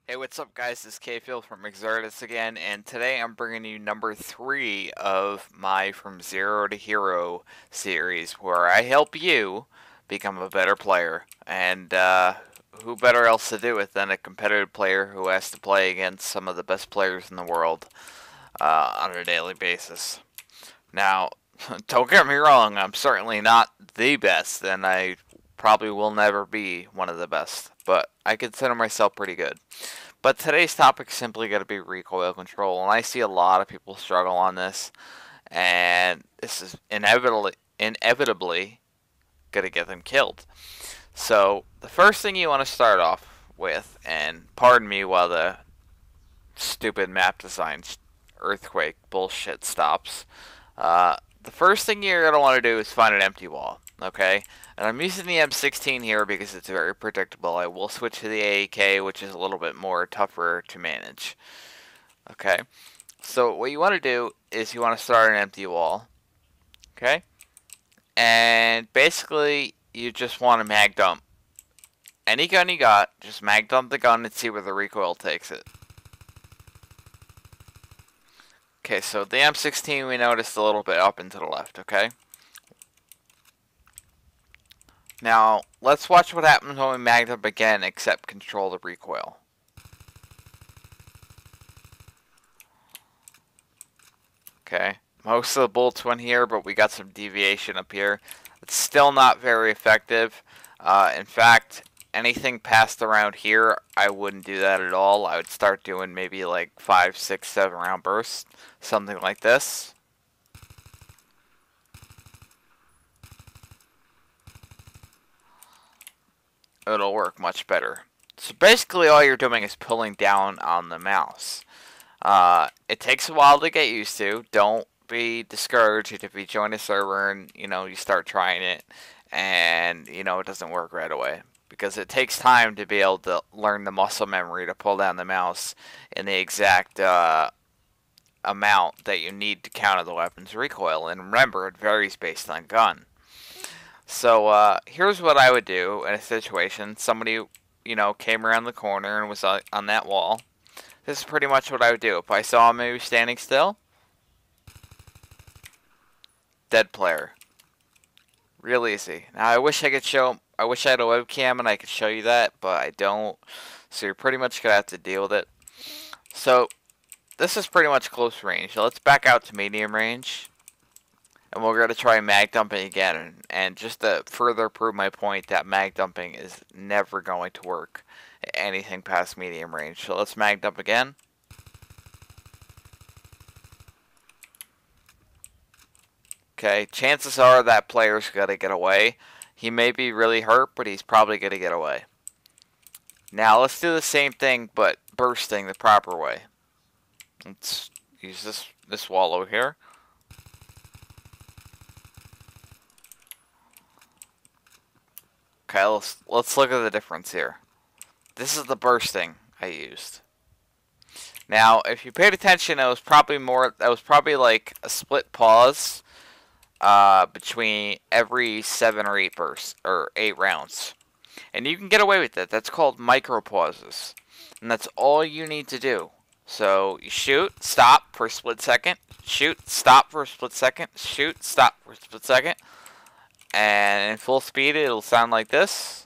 Hey, what's up guys, this is KFieLd from eXertus again, and today I'm bringing you number 3 of my From Zero to Hero series, where I help you become a better player. And who better else to do it than a competitive player who has to play against some of the best players in the world on a daily basis. Now, don't get me wrong, I'm certainly not the best, and I probably will never be one of the best, but I consider myself pretty good. But today's topic is simply going to be recoil control, and I see a lot of people struggle on this, and this is inevitably going to get them killed. So the first thing you want to start off with, and pardon me while the stupid map design earthquake bullshit stops, the first thing you're going to want to do is find an empty wall, okay? And I'm using the M16 here because it's very predictable. I will switch to the AEK, which is a little bit more tougher to manage. Okay, so what you want to do is you want to start an empty wall, okay? And basically, you just want to mag dump. Any gun you got, just mag dump the gun and see where the recoil takes it. Okay, so the M16 we noticed a little bit up and to the left, okay? Now, let's watch what happens when we mag up again, except control the recoil. Okay, most of the bullets went here, but we got some deviation up here. It's still not very effective. In fact, anything passed around here, I wouldn't do that at all. I would start doing maybe like 5, 6, 7 round bursts, something like this. It'll work much better. So basically all you're doing is pulling down on the mouse. It takes a while to get used to. Don't be discouraged if you join a server and you start trying it and it doesn't work right away, because it takes time to be able to learn the muscle memory to pull down the mouse in the exact amount that you need to counter the weapon's recoil. And remember, it varies based on gun. So here's what I would do in a situation. Somebody, came around the corner and was on that wall. This is pretty much what I would do. If I saw him maybe standing still, dead player. Real easy. Now I wish I had a webcam and I could show you that, but I don't. So you're pretty much gonna have to deal with it. So this is pretty much close range. So let's back out to medium range. And we're going to try mag dumping again. And just to further prove my point that mag dumping is never going to work anything past medium range. So let's mag dump again. Okay, chances are that player's going to get away. He may be really hurt, but he's probably going to get away. Now let's do the same thing, but bursting the proper way. Let's use this wall over here. Okay, let's look at the difference here. This is the bursting I used. Now, if you paid attention, it was probably like a split pause between every 7 or 8 bursts or 8 rounds. And you can get away with that. That's called micro pauses. And that's all you need to do. So you shoot, stop for a split second, shoot, stop for a split second, shoot, stop for a split second. And in full speed, it'll sound like this.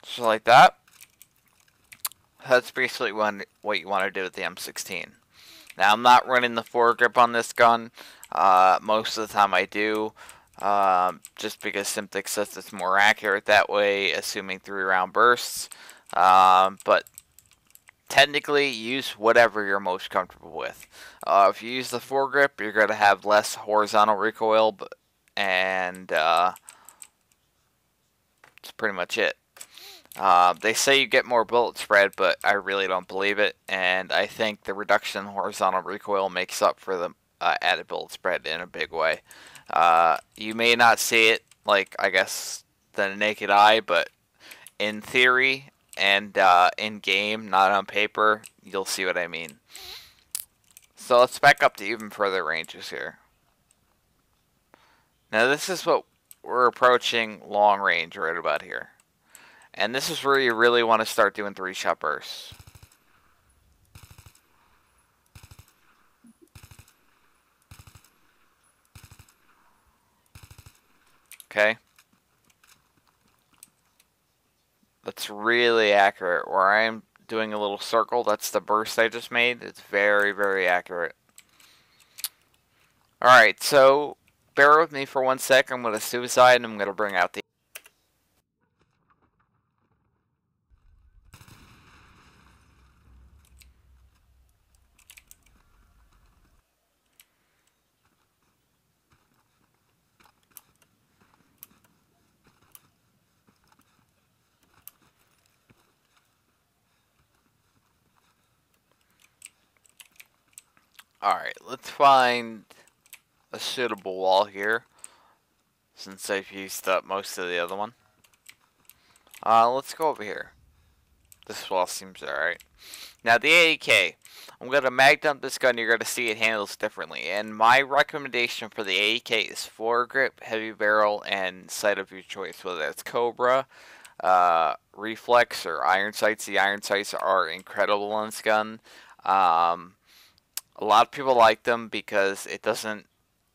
Just like that. That's basically what you want to do with the M16. Now, I'm not running the foregrip on this gun. Most of the time I do. Just because Simtic says it's more accurate that way, assuming 3-round bursts. But technically, use whatever you're most comfortable with. If you use the foregrip, you're going to have less horizontal recoil, and that's pretty much it. They say you get more bullet spread, but I really don't believe it, and I think the reduction in horizontal recoil makes up for the added bullet spread in a big way. You may not see it, like, I guess, the naked eye, but in theory and in game, not on paper, you'll see what I mean. So let's back up to even further ranges here. Now this is what we're approaching long range right about here. And this is where you really want to start doing 3-shot bursts. Okay. That's really accurate. Where I'm doing a little circle, that's the burst I just made. It's very, very accurate. Alright, so bear with me for 1 sec. I'm going to suicide and I'm going to bring out the... Alright, let's find a suitable wall here, since I've used up most of the other one. Let's go over here. This wall seems alright. Now the AEK, I'm going to mag dump this gun. You're going to see it handles differently. And my recommendation for the AEK is foregrip, heavy barrel, and sight of your choice, whether it's Cobra, Reflex, or iron sights. The iron sights are incredible on this gun. A lot of people like them because it doesn't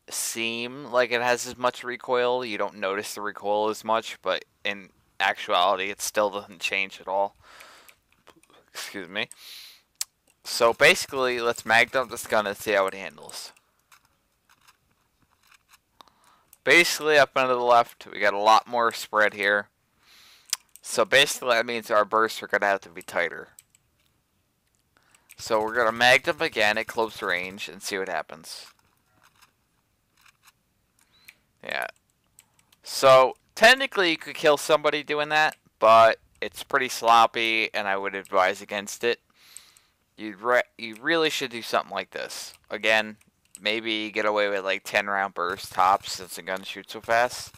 seem like it has as much recoil. You don't notice the recoil as much, but in actuality, it still doesn't change at all. Excuse me. So basically, let's mag dump this gun and see how it handles. Basically, up and to the left, we got a lot more spread here. So basically, that means our bursts are going to have to be tighter. So we're going to mag dump again at close range and see what happens. Yeah. So, technically you could kill somebody doing that, but it's pretty sloppy and I would advise against it. You really should do something like this. Again, maybe get away with like 10-round burst tops since the gun shoots so fast.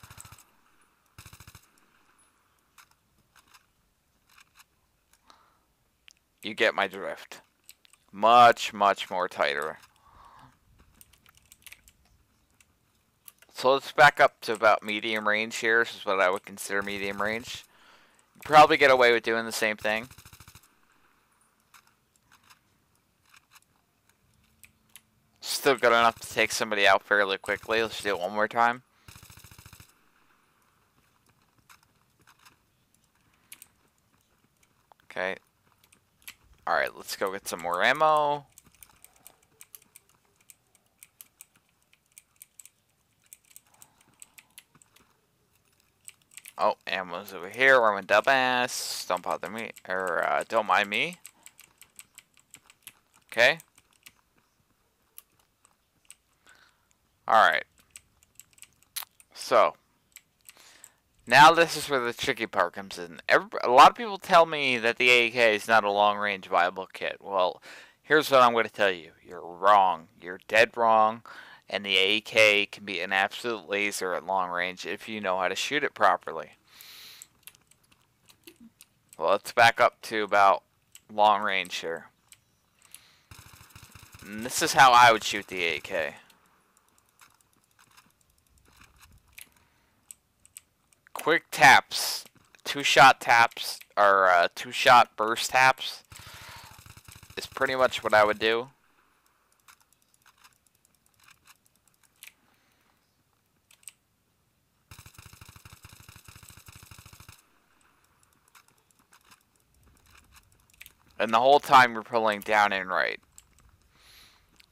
You get my drift. Much, much more tighter. So let's back up to about medium range here. This is what I would consider medium range. You probably get away with doing the same thing. Still good enough to take somebody out fairly quickly. Let's do it one more time. Okay. Alright, let's go get some more ammo. Oh, ammo's over here. I'm a dumbass. Don't bother me. Or, don't mind me. Okay. Alright. So. Now this is where the tricky part comes in. A lot of people tell me that the AEK is not a long-range viable kit. Well, here's what I'm going to tell you. You're wrong. You're dead wrong. And the AEK can be an absolute laser at long range if you know how to shoot it properly. Well, let's back up to about long range here. And this is how I would shoot the AEK. Quick taps, 2-shot taps, or 2-shot burst taps is pretty much what I would do. And the whole time you're pulling down and right.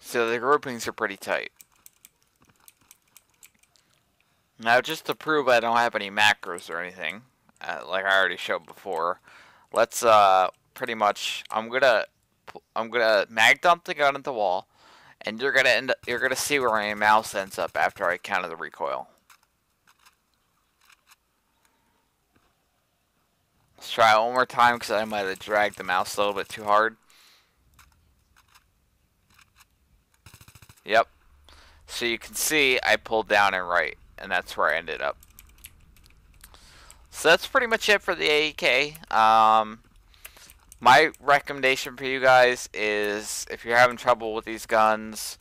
So the groupings are pretty tight. Now, just to prove I don't have any macros or anything, like I already showed before, let's pretty much I'm gonna mag dump the gun at the wall, and you're gonna see where my mouse ends up after I counter the recoil. Let's try it one more time because I might have dragged the mouse a little bit too hard. Yep. So you can see I pulled down and right, and that's where I ended up. So that's pretty much it for the AEK. My recommendation for you guys is if you're having trouble with these guns,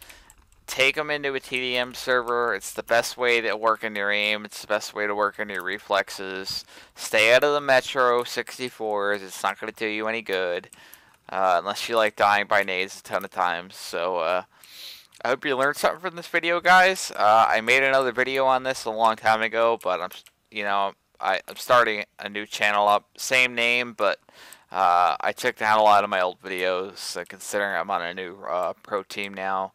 take them into a TDM server. It's the best way to work on your aim. It's the best way to work on your reflexes. Stay out of the Metro 64s. It's not going to do you any good. Unless you like dying by nades a ton of times. So, I hope you learned something from this video, guys. I made another video on this a long time ago, but I'm starting a new channel up. Same name, but I took down a lot of my old videos, considering I'm on a new pro team now.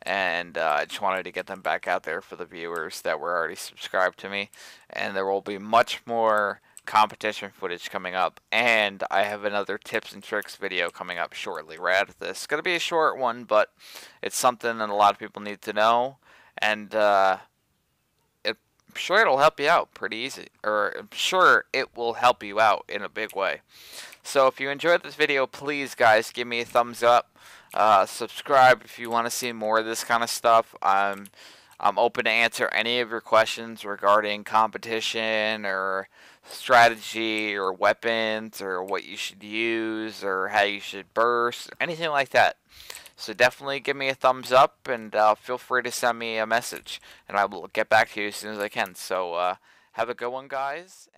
And I just wanted to get them back out there for the viewers that were already subscribed to me. And there will be much more competition footage coming up, and I have another tips and tricks video coming up shortly right after this. It's going to be a short one, but it's something that a lot of people need to know, and I'm sure it'll help you out pretty easy, or I'm sure it will help you out in a big way. So if you enjoyed this video, please guys give me a thumbs up, subscribe if you want to see more of this kind of stuff. I'm open to answer any of your questions regarding competition or strategy or weapons or what you should use or how you should burst, anything like that. So definitely give me a thumbs up, and feel free to send me a message, and I will get back to you as soon as I can. So have a good one, guys.